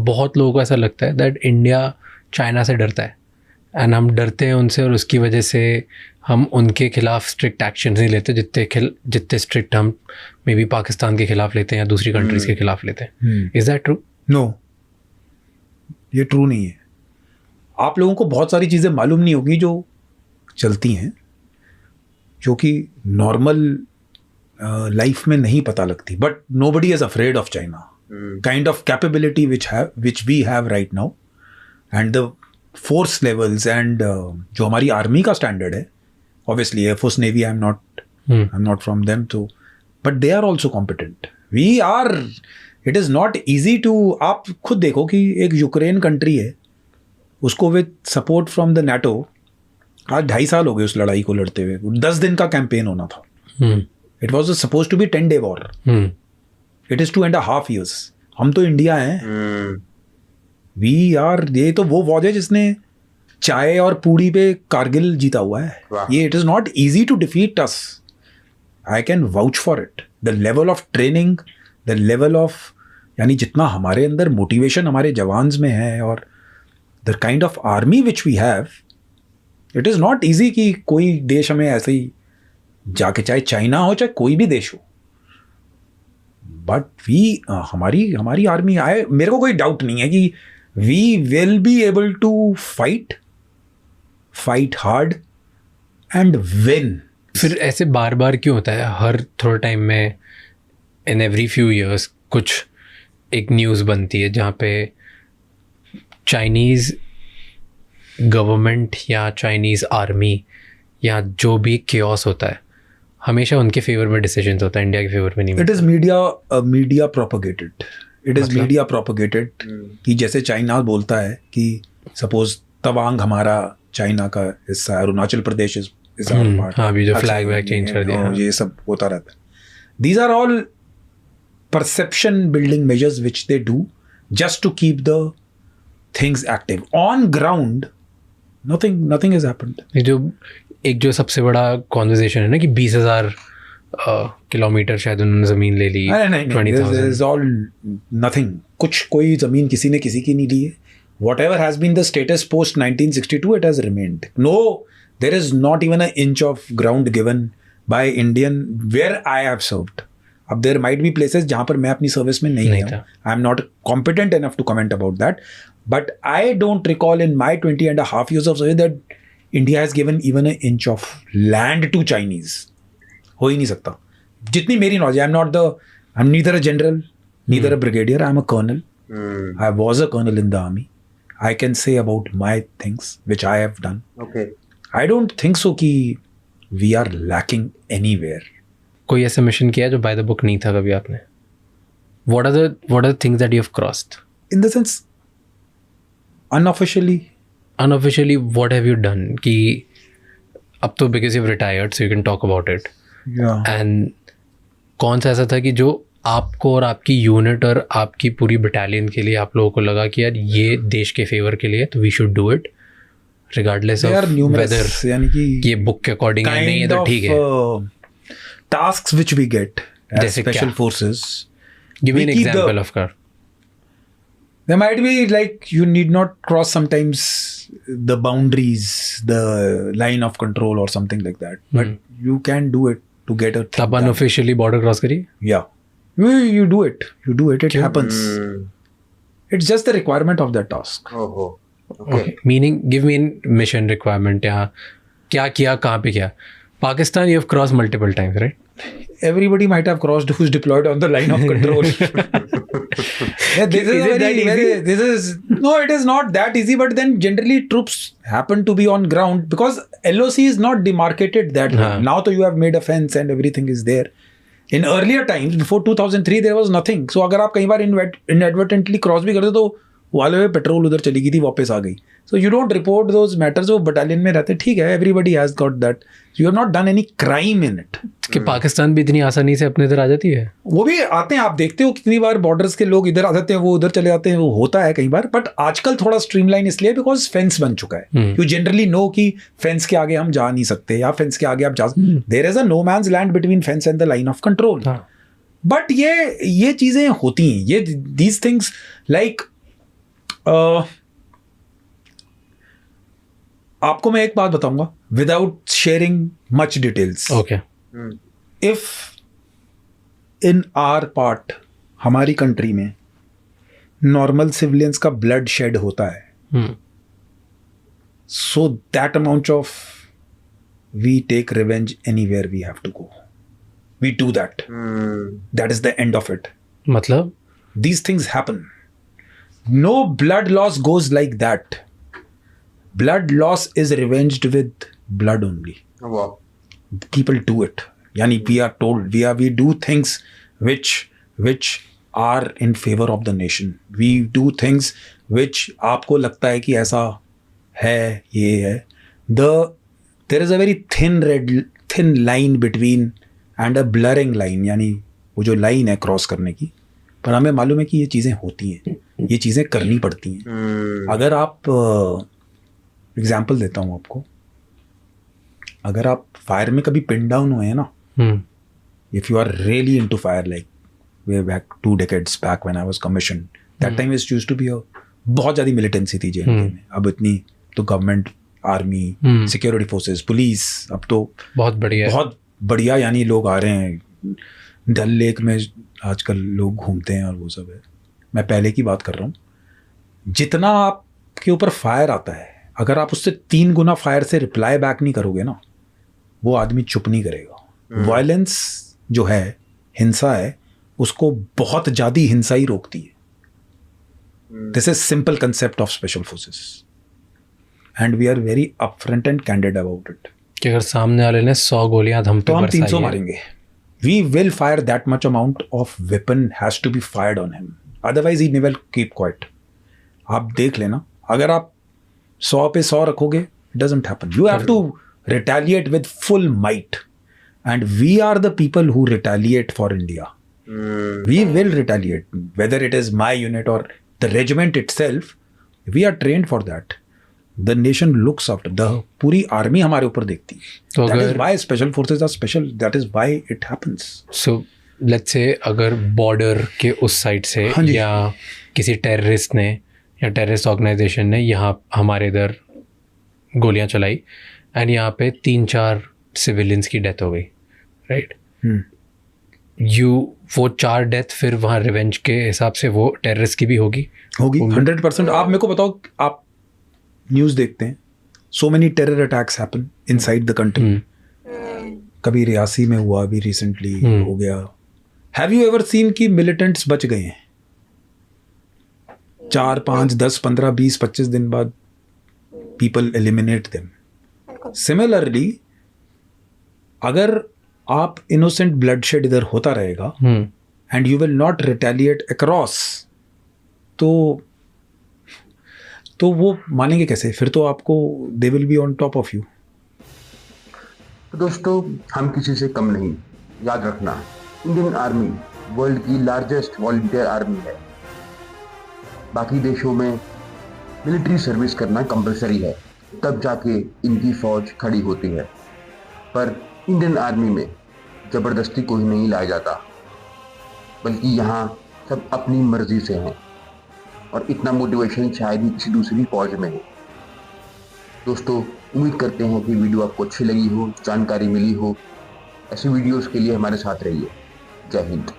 बहुत लोगों को ऐसा लगता है दैट इंडिया चाइना से डरता है एंड हम डरते हैं उनसे, और उसकी वजह से हम उनके खिलाफ स्ट्रिक्ट एक्शन नहीं लेते जितने स्ट्रिक्ट हम मे बी पाकिस्तान के खिलाफ लेते हैं या दूसरी कंट्रीज़ के खिलाफ लेते हैं. Is that true? नो, ये ट्रू नहीं है. आप लोगों को बहुत सारी चीज़ें मालूम नहीं होगी जो चलती हैं, जो कि नॉर्मल लाइफ में नहीं पता लगती. But nobody is afraid of China. Kind of capability which we have right now and the force levels and जो हमारी आर्मी का स्टैंडर्ड है, obviously air force navy, I am not from them, तो but they are also competent. We are, it is not easy to, आप खुद देखो कि एक यूक्रेन कंट्री है, उसको with support from the NATO आज 2.5 साल हो गए उस लड़ाई को लड़ते हुए. 10 दिन का कैंपेन होना था. It was suppose to be 10-day war. It is 2.5 years. हम तो इंडिया हैं. वी आर, ये तो वो वॉर है जिसने चाय और पूड़ी पे कारगिल जीता हुआ है. ये it is not easy to defeat us. I can vouch for it. The level of training, the level of, यानी जितना हमारे अंदर मोटिवेशन हमारे जवान्स में है और the kind of army which we have, it is not easy कि कोई देश हमें ऐसे ही जाके, चाहे चाइना हो चाहे कोई भी देश हो, बट वी हमारी आर्मी आए. मेरे को कोई डाउट नहीं है कि we will be able to fight hard and win. फिर ऐसे बार बार क्यों होता है? हर थोड़े टाइम में, इन एवरी फ्यू ईयर्स कुछ एक न्यूज़ बनती है जहाँ पे चाइनीज़ गवर्नमेंट या चाइनीज़ आर्मी या जो भी केओस होता है हमेशा उनके फेवर में डिसीजंस होता है, इंडिया के फेवर में नहीं. It is media propagated. It is media propagated कि जैसे चाइना बोलता है कि सपोज तवांग हमारा चाइना का हिस्सा है, Arunachal Pradesh is our part. हाँ, अभी जो फ्लैग वैग चेंज कर दिया, ये सब होता रहता है. These are all perception building measures which they do just to keep the things active. On ground nothing has happened. जो सबसे बड़ा कॉन्वर्सेशन है ना कि 20,000 किलोमीटर शायद उन्होंने ज़मीन ले ली. नहीं, ऑल नथिंग. कोई ज़मीन किसी ने किसी की नहीं ली है. Whatever has been the status post 1962, it has remained. No, there is not even an inch of ground given by Indian where I have served. अब there might be places जहाँ पर मैं अपनी सर्विस में नहीं था. I am not competent enough to comment about that. But I don't recall in my 20.5 years of service that India has given even an inch of land to Chinese. हो ही नहीं सकता. जितनी मेरी knowledge, I'm neither a general, neither a brigadier, I'm a colonel. I was a colonel in the army. I can say about my things which I have done. Okay. I don't think so कि we are lacking anywhere. कोई ऐसा mission किया जो by the book नहीं था कभी आपने? What are the things that you have crossed? In the sense, unofficially what have you done कि अब तो because you've retired so you can talk about it. Yeah. And कौन सा ऐसा था कि जो आपको और आपकी यूनिट और आपकी पूरी बटालियन के लिए आप लोगों को लगा कि यार ये देश के फेवर के लिए तो we should do it regardless of whether यानी कि ये बुक के अकॉर्डिंग नहीं है तो ठीक है. Tasks which we get as special forces. Give me an example of car. There might be like you need not cross sometimes the boundaries, the line of control or something like that. But you can do it to get a thing तब unofficially border cross करिए? Yeah. You do it. It happens. It's just the requirement of that task. Oh. Okay. Meaning, give me a mission requirement. यहाँ क्या किया, कहाँ पे किया? Pakistan you have crossed multiple times, right? Everybody might have crossed who's deployed on the line of control. Yeah, it is not that easy, but then generally troops happen to be on ground because LOC is not demarcated that way. Now you have made a fence and everything is there. In earlier times, before 2003, there was nothing. So अगर आप कई बार inadvertently cross भी करते तो वाले में petrol उधर चली गई थी, वापस आ गई. So you don't report those matters. जो बटालियन में रहते ठीक है, everybody has got that. You have not done any crime in it. कि पाकिस्तान भी इतनी आसानी से अपने इधर आ जाती है? वो भी आते हैं, आप देखते हो कितनी बार बॉर्डर्स के लोग इधर आ जाते हैं, वो उधर चले जाते हैं, वो होता है कई बार. बट आजकल थोड़ा स्ट्रीमलाइन इसलिए बिकॉज फेंस बन चुका है. यू जनरली नो कि फेंस के आगे हम जा नहीं सकते या फेंस के आगे आप जा सकते. There is a no man's land between fence and the line of control. But ये चीजें होती हैं, ये दीज थिंग्स लाइक आपको मैं एक बात बताऊंगा without sharing much details. Okay. If in our part, हमारी कंट्री में नॉर्मल सिविलियंस का ब्लड शेड होता है, so that amount of we take revenge anywhere we have to go, we do that. That is the end of it. मतलब These things happen. No blood loss goes like that. Blood loss is revenged with blood only. Wow. People do it. Yani we are told, we do things which are in favor of the nation. We do things which आपको लगता है कि ऐसा है, ये है. There is a very thin line between and a blurring line. यानी वो जो लाइन है क्रॉस करने की, पर हमें मालूम है कि ये चीज़ें होती हैं, ये चीज़ें करनी पड़ती हैं. अगर आप एग्जांपल देता हूँ आपको, अगर आप फायर में कभी पिन डाउन हुए हैं ना, if you are really into fire, like way back 2 decades back when I was commission, that time is used to be बहुत ज़्यादा मिलिटेंसी थी जेएनके में. अब इतनी तो government, army, security forces, police, अब तो बहुत बढ़िया यानी लोग आ रहे हैं. डल लेक में आजकल लोग घूमते हैं और वो सब है. मैं पहले की बात कर रहा हूँ. जितना आपके ऊपर फायर आता है, अगर आप उससे 3 गुना फायर से रिप्लाई बैक नहीं करोगे ना, वो आदमी चुप नहीं करेगा. वायलेंस जो है, हिंसा है, उसको बहुत ज़्यादा हिंसा ही रोकती है. This is simple concept of special forces and we are very upfront and candid about it. कि अगर सामने वाले ने 100 गोलियां हम पे तो हम बरसाई 300 है, मारेंगे. We will fire that much amount of weapon has to be fired on him. Otherwise he never keep quiet. आप देख लेना, अगर आप 100 पे 100 रखोगे, it doesn't happen. You have to retaliate with full might. And we are the people who retaliate for India. We will retaliate. Whether it is my unit or the regiment itself, we are trained for that. The nation looks after. The पूरी army हमारे ऊपर देखती है. तो That is अगर why special forces are special. That is why it happens. So let's say अगर border के उस साइड से हाँ जी. या किसी टेररिस्ट ने या टेररिस्ट ऑर्गेनाइजेशन ने यहाँ हमारे इधर गोलियाँ चलाई एंड यहाँ पे 3-4 सिविलियंस की डेथ हो गई, राइट? वो 4 डेथ फिर वहाँ रिवेंज के हिसाब से वो टेररिस्ट की भी होगी 100%. आप मेरे को बताओ, आप न्यूज़ देखते हैं, so many terror attacks happen inside the country. कभी रियासी में हुआ, अभी रिसेंटली हो गया. हैव यू एवर सीन कि मिलिटेंट्स बच गए हैं? 4, 5, 10, 15, 20, 25 दिन बाद पीपल एलिमिनेट देम. सिमिलरली अगर आप इनोसेंट ब्लडशेड इधर होता रहेगा and you will not retaliate across, तो वो मानेंगे कैसे? फिर तो आपको they will be on top of you. तो दोस्तों, हम किसी से कम नहीं. याद रखना, इंडियन आर्मी वर्ल्ड की लार्जेस्ट वॉलंटियर आर्मी है. बाकी देशों में मिलिट्री सर्विस करना कंपलसरी है, तब जाके इनकी फौज खड़ी होती है. पर इंडियन आर्मी में ज़बरदस्ती कोई नहीं लाया जाता, बल्कि यहाँ सब अपनी मर्जी से हैं. और इतना मोटिवेशन शायद ही किसी दूसरी फौज में हो. दोस्तों, उम्मीद करते हैं कि वीडियो आपको अच्छी लगी हो, जानकारी मिली हो. ऐसी वीडियोस के लिए हमारे साथ रहिए. जय हिंद.